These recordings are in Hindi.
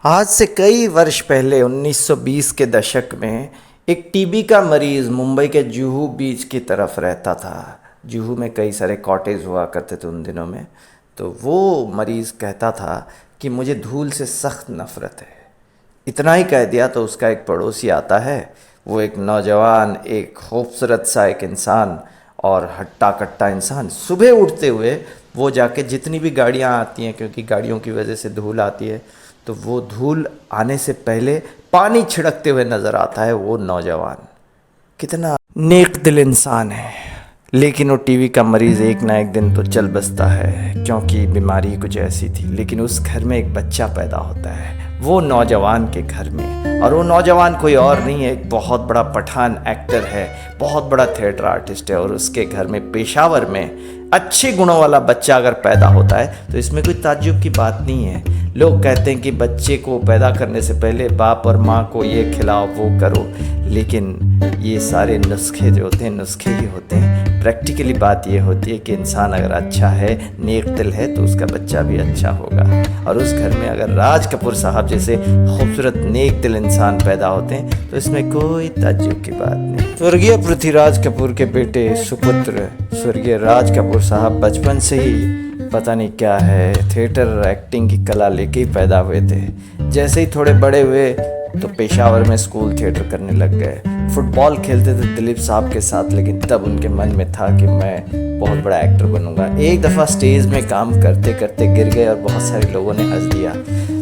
आज से कई वर्ष पहले 1920 के दशक में एक टीबी का मरीज़ मुंबई के जुहू बीच की तरफ रहता था। जुहू में कई सारे कॉटेज हुआ करते थे उन दिनों में। तो वो मरीज़ कहता था कि मुझे धूल से सख्त नफ़रत है। इतना ही कह दिया तो उसका एक पड़ोसी आता है। वो एक नौजवान, एक खूबसूरत सा एक इंसान और हट्टा कट्टा इंसान। सुबह उठते हुए वो जाके जितनी भी गाड़ियाँ आती हैं, क्योंकि गाड़ियों की वजह से धूल आती है, तो वो धूल आने से पहले पानी छिड़कते हुए नज़र आता है। वो नौजवान कितना नेक दिल इंसान है। लेकिन वो टीवी का मरीज़ एक ना एक दिन तो चल बसता है, क्योंकि बीमारी कुछ ऐसी थी। लेकिन उस घर में एक बच्चा पैदा होता है, वो नौजवान के घर में। और वो नौजवान कोई और नहीं है, एक बहुत बड़ा पठान एक्टर है, बहुत बड़ा थिएटर आर्टिस्ट है। और उसके घर में पेशावर में अच्छे गुणों वाला बच्चा अगर पैदा होता है तो इसमें कोई ताज्जुब की बात नहीं है। लोग कहते हैं कि बच्चे को पैदा करने से पहले बाप और माँ को ये खिलाओ वो करो, लेकिन ये सारे नुस्खे जो होते हैं नुस्खे ही होते हैं। प्रैक्टिकली बात ये होती है कि इंसान अगर अच्छा है, नेक दिल है, तो उसका बच्चा भी अच्छा होगा। और उस घर में अगर राज कपूर साहब जैसे खूबसूरत नेक दिल इंसान पैदा होते हैं तो इसमें कोई ताज्जुब की बात नहीं। स्वर्गीय पृथ्वीराज कपूर के बेटे सुपुत्र स्वर्गीय राज कपूर साहब बचपन से ही पता नहीं क्या है, थिएटर एक्टिंग की कला लेके ही पैदा हुए थे। जैसे ही थोड़े बड़े हुए तो पेशावर में स्कूल थिएटर करने लग गए। फुटबॉल खेलते थे दिलीप साहब के साथ, लेकिन तब उनके मन में था कि मैं बहुत बड़ा एक्टर बनूंगा। एक दफ़ा स्टेज में काम करते करते गिर गए और बहुत सारे लोगों ने हंस दिया।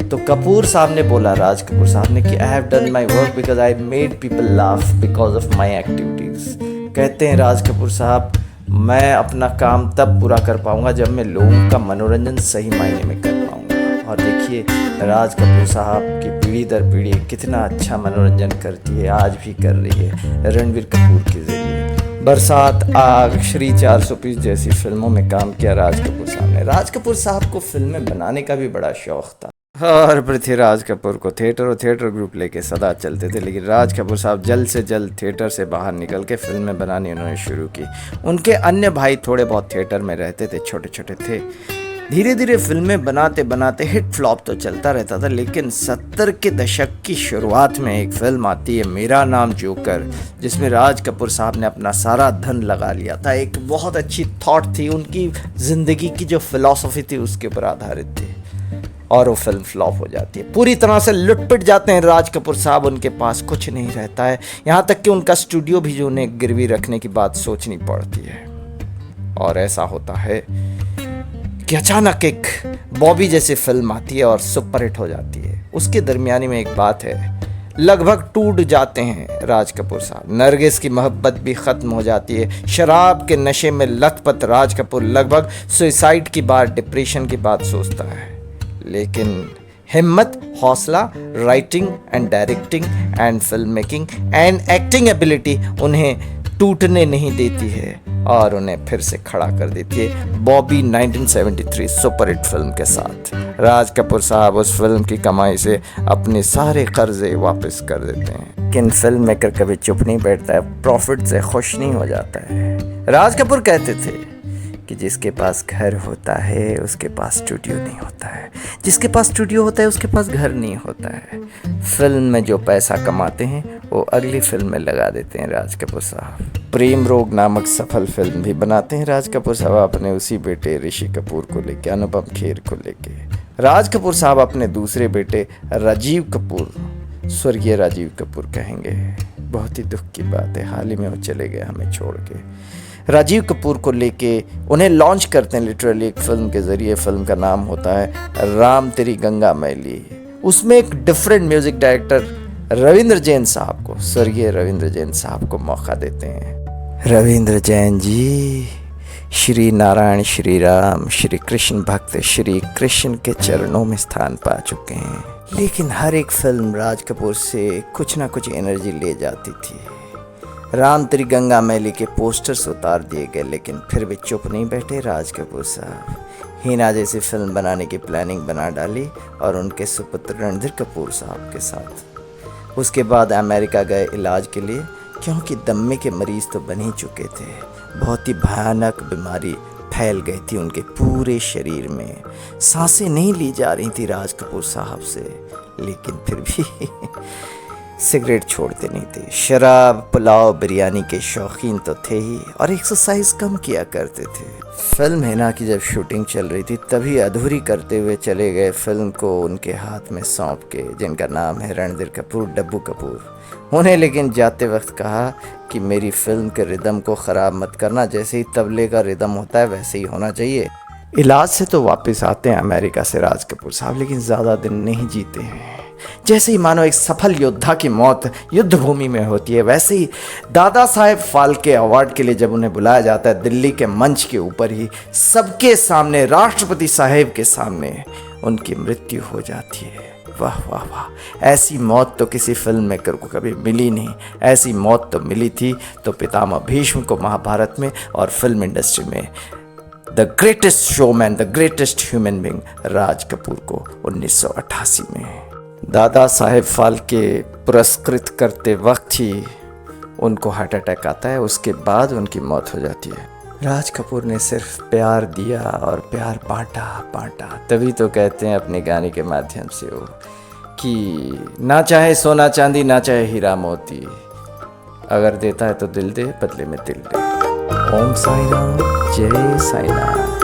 तो कपूर साहब ने बोला, राज कपूर साहब ने, कि I have done my work because I made people laugh because of my activities. कहते हैं राज कपूर साहब, मैं अपना काम तब पूरा कर पाऊंगा जब मैं लोगों का मनोरंजन सही मायने में कर पाऊंगा। और देखिए राज कपूर साहब की पीढ़ी दर पीढ़ी कितना अच्छा मनोरंजन करती है, आज भी कर रही है रणबीर कपूर के जरिए। बरसात, आग, श्री 420 जैसी फिल्मों में काम किया राज कपूर साहब ने। राज कपूर साहब को फिल्में बनाने का भी बड़ा शौक था और पृथ्वीराज कपूर को थिएटर और थिएटर ग्रुप लेके सदा चलते थे। लेकिन राज कपूर साहब जल्द से जल्द थिएटर से बाहर निकल के फिल्में बनानी उन्होंने शुरू की। उनके अन्य भाई थोड़े बहुत थिएटर में रहते थे, छोटे छोटे थे। धीरे धीरे फिल्में बनाते बनाते हिट फ्लॉप तो चलता रहता था। लेकिन 70 के दशक की शुरुआत में एक फिल्म आती है, मेरा नाम जोकर, जिसमें राज कपूर साहब ने अपना सारा धन लगा लिया था। एक बहुत अच्छी थॉट थी, उनकी ज़िंदगी की जो फिलॉसफी थी उसके ऊपर आधारित थी। और वो फिल्म फ्लॉप हो जाती है, पूरी तरह से लुटपिट जाते हैं राज कपूर साहब। उनके पास कुछ नहीं रहता है, यहाँ तक कि उनका स्टूडियो भी जो उन्हें गिरवी रखने की बात सोचनी पड़ती है। और ऐसा होता है कि अचानक एक बॉबी जैसी फिल्म आती है और सुपरहिट हो जाती है। उसके दरमियानी में एक बात है, लगभग टूट जाते हैं राज कपूर साहब। नरगिस की मोहब्बत भी ख़त्म हो जाती है। शराब के नशे में लथपथ राज कपूर लगभग सुसाइड की बात, डिप्रेशन की बात सोचता है। लेकिन हिम्मत, हौसला, writing and directing and film making and acting ability उन्हें टूटने नहीं देती है और उन्हें फिर से खड़ा कर देती है बॉबी 1973 सुपरहिट फिल्म के साथ। राज कपूर साहब उस फिल्म की कमाई से अपने सारे कर्जे वापस कर देते हैं। लेकिन फिल्म मेकर कभी चुप नहीं बैठता है, प्रॉफिट से खुश नहीं हो जाता है। राज कपूर कहते थे कि जिसके पास घर होता है उसके पास स्टूडियो नहीं होता है, जिसके पास स्टूडियो होता है उसके पास घर नहीं होता है। फिल्म में जो पैसा कमाते हैं वो अगली फिल्म में लगा देते हैं राज कपूर साहब। प्रेम रोग नामक सफल फिल्म भी बनाते हैं राज कपूर साहब अपने उसी बेटे ऋषि कपूर को लेके, अनुपम खेर को लेके। राज कपूर साहब अपने दूसरे बेटे राजीव कपूर, स्वर्गीय राजीव कपूर कहेंगे, बहुत ही दुख की बात है, हाल ही में वो चले गए हमें छोड़ के। राजीव कपूर को लेके उन्हें लॉन्च करते हैं लिटरली एक फिल्म के ज़रिए। फिल्म का नाम होता है राम तेरी गंगा मैली। उसमें एक different music director Ravindra Jain साहब को, स्वर्गीय रविंद्र जैन साहब को मौका देते हैं। रविंद्र जैन जी श्री नारायण, श्री राम, श्री कृष्ण भक्त श्री कृष्ण के चरणों में स्थान पा चुके हैं। लेकिन हर एक फिल्म राज कपूर से कुछ ना कुछ एनर्जी ले जाती थी। राम तेरी गंगा मैली के पोस्टर्स उतार दिए गए, लेकिन फिर भी चुप नहीं बैठे राज कपूर साहब। हीना जैसी फिल्म बनाने की प्लानिंग बना डाली और उनके सुपुत्र रणधीर कपूर साहब के साथ। उसके बाद अमेरिका गए इलाज के लिए, क्योंकि दम्मे के मरीज़ तो बन ही चुके थे। बहुत ही भयानक बीमारी फैल गई थी उनके पूरे शरीर में। सांसें नहीं ली जा रही थी राज कपूर साहब से, लेकिन फिर भी सिगरेट छोड़ते नहीं थे। शराब, पुलाव, बिरयानी के शौकीन तो थे ही, और एक्सरसाइज कम किया करते थे। फिल्म हिना की जब शूटिंग चल रही थी तभी अधूरी करते हुए चले गए फिल्म को उनके हाथ में सौंप के, जिनका नाम है रणधीर कपूर, डब्बू कपूर। उन्हें लेकिन जाते वक्त कहा कि मेरी फिल्म के रिदम को ख़राब मत करना, जैसे ही तबले का रिदम होता है वैसे ही होना चाहिए। इलाज से तो वापस आते हैं अमेरिका से राज कपूर साहब, लेकिन ज़्यादा दिन नहीं जीते हैं। जैसे ही मानो एक सफल योद्धा की मौत युद्ध भूमि में होती है, वैसे ही दादा साहेब फाल्के अवार्ड के लिए जब उन्हें बुलाया जाता है दिल्ली के मंच के ऊपर ही सबके सामने, राष्ट्रपति साहेब के सामने उनकी मृत्यु हो जाती है। वाह वाह वाह, ऐसी मौत तो किसी फिल्म मेकर को कभी मिली नहीं। ऐसी मौत तो मिली थी तो पितामह भीष्म को महाभारत में, और फिल्म इंडस्ट्री में the greatest showman, the greatest human being Raj Kapoor को 1988 में दादा साहेब फाल्के पुरस्कृत करते वक्त ही उनको हार्ट अटैक आता है। उसके बाद उनकी मौत हो जाती है। राज कपूर ने सिर्फ प्यार दिया और प्यार बांटा। तभी तो कहते हैं अपने गाने के माध्यम से वो कि ना चाहे सोना चांदी, ना चाहे हीरा मोती, अगर देता है तो दिल दे, बदले में दिल दे। ओम साई राम, जय साई नाथ।